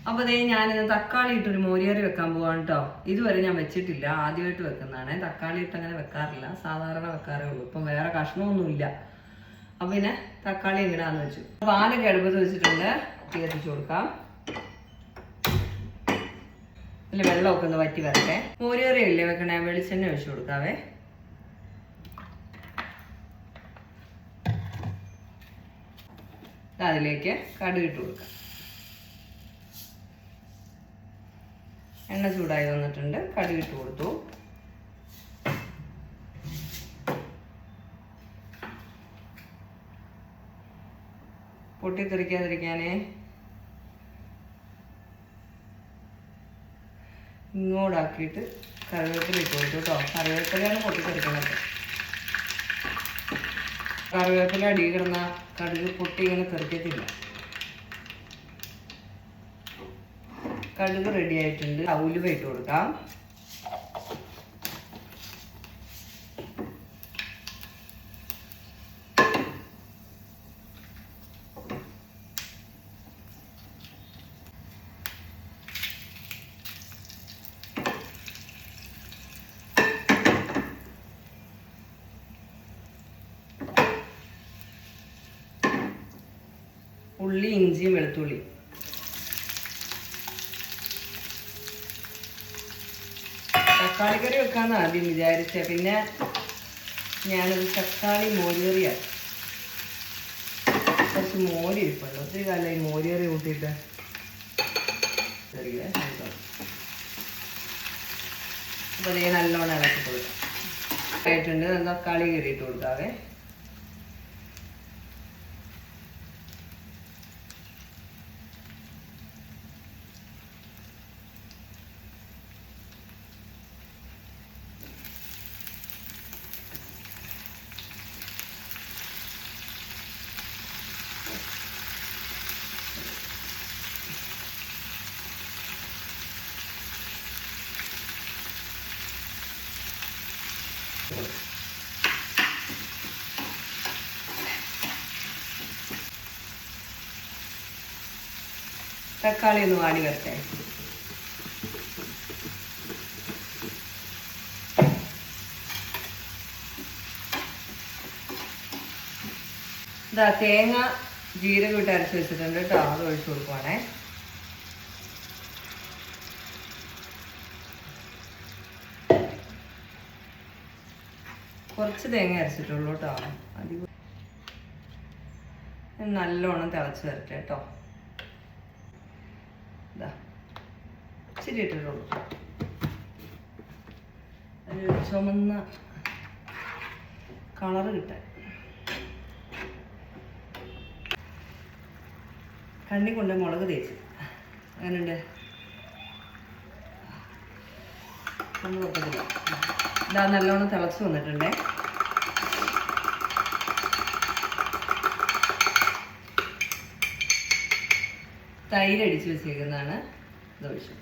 അപ്പോൾ അതേ ഞാനിന്ന് തക്കാളി ഇട്ടൊരു മോരിയറി വെക്കാൻ പോവാണ് കേട്ടോ. ഇതുവരെ ഞാൻ വെച്ചിട്ടില്ല, ആദ്യമായിട്ട് വെക്കുന്നതാണ്. തക്കാളി ഇട്ട് അങ്ങനെ വെക്കാറില്ല, സാധാരണ വെക്കാറേ ഉള്ളൂ. ഇപ്പം വേറെ കഷ്ണമൊന്നുമില്ല. അപ്പം പിന്നെ തക്കാളി എങ്ങനെയാണെന്ന് വെച്ചു. പാലൊക്കെ അടുപ്പത്ത് വെച്ചിട്ടുണ്ട്, തീ കത്തിച്ചു കൊടുക്കാം. അല്ല, വെള്ളമൊക്കെ ഒന്ന് വറ്റി വരട്ടെ. മോരിയറി ഇല്ലേ വെക്കണേ, വെളിച്ചെണ്ണ ഒഴിച്ചു കൊടുക്കാവേ. അതിലേക്ക് കടുക് ഇട്ട് കൊടുക്കാം. എണ്ണ ചൂടായി വന്നിട്ടുണ്ട്, കടുക് ഇട്ട് കൊടുത്തു. പൊട്ടിത്തെറിക്കാതിരിക്കാനേ ഇങ്ങോട്ടാക്കിയിട്ട് കറിവേപ്പില ഇട്ട് കൊടുത്തു കേട്ടോ. കറിവേപ്പിലയാണ് പൊട്ടിത്തെറിക്കണത്. കറിവേപ്പില അടി കിടന്ന കടുക് പൊട്ടി ഇങ്ങനെ തെറിക്കത്തില്ല. കടുക് റെഡി ആയിട്ടുണ്ട്. ഉലുവ ഇട്ട് കൊടുക്കാം. ഉള്ളി, ഇഞ്ചിയും വെളുത്തുള്ളി. തക്കാളിക്കറി വെക്കാന്ന് ആദ്യം വിചാരിച്ച, പിന്നെ ഞാനത് തക്കാളി മോരിയറിയാണ്. കുറച്ച് മോരി ഇരിപ്പുണ്ട്, ഒത്തിരി കാലം ഈ മോരിയറി കൂട്ടിയിട്ട്. അപ്പോൾ അതേ നല്ലോണം ഇളക്കി കൊടുക്കാം. ആയിട്ടുണ്ട്. തക്കാളി കയറിയിട്ട് കൊടുക്കാവേ. തക്കാളി ഒന്ന് വാടി വരട്ടെ. ഇതാ തേങ്ങ ജീരകം ഇട്ട് അരച്ച് വെച്ചിട്ടുണ്ട് കേട്ടോ, അത് ഒഴിച്ചു കൊടുക്കുവാണേ. കുറച്ച് തേങ്ങ അരച്ചിട്ടുള്ളൂ കേട്ടോ. നല്ലോണം തിളച്ച് വരട്ടെ കേട്ടോ. ഇച്ചിരി ഇട്ടിട്ടുള്ളൂ, ഒരു ചുമന്ന കളറ് കിട്ടാൻ. കണ്ണി കൊണ്ട് മുളക് തേച്ച് അങ്ങനെയുണ്ട്, ഒന്നും നോക്കത്തില്ല. ഇതാ നല്ലോണം തിളച്ച് വന്നിട്ടുണ്ടേ. തൈര് അടിച്ച് വെച്ചേക്കുന്നതാണ്, ഇതൊഴിച്ചു.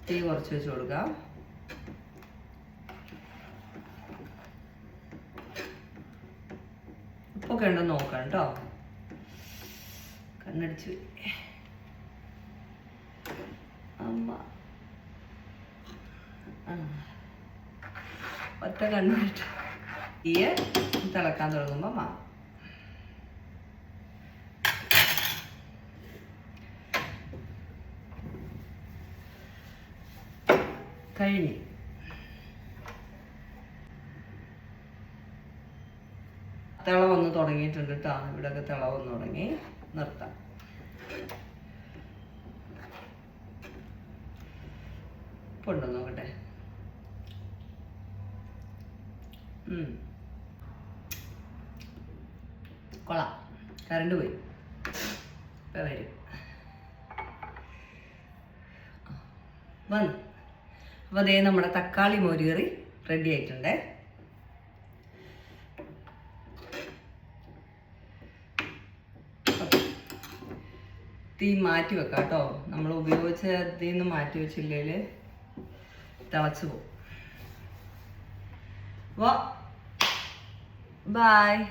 തീ കുറച്ച് വെച്ച് കൊടുക്കാം. ഉപ്പൊക്കെ ഉണ്ടോ നോക്കാം കേട്ടോ. കണ്ണടിച്ച് അമ്മ ഒറ്റ കണ്ണുണ്ട്. തീ തിളക്കാൻ തുടങ്ങുമ്പോൾ മാ കഴിഞ്ഞു. തിള വന്ന് തുടങ്ങിയിട്ടുണ്ട് കേട്ടോ. ഇവിടെയൊക്കെ തിള വന്ന് തുടങ്ങി. നിർത്താം. ഉണ്ടോ നോക്കട്ടെ. കൊള്ളാം. കറണ്ട് പോയി, ഇപ്പം വരും. വന്നു. അപ്പോൾ അതേ നമ്മുടെ തക്കാളി മോരുകറി റെഡി ആയിട്ടുണ്ടേ. തീ മാറ്റി വെക്കാം കേട്ടോ. നമ്മൾ ഉപയോഗിച്ച തീ നിന്ന് മാറ്റി വെച്ചില്ലെങ്കിൽ തിളച്ച് പോകും. അപ്പോൾ ബൈ.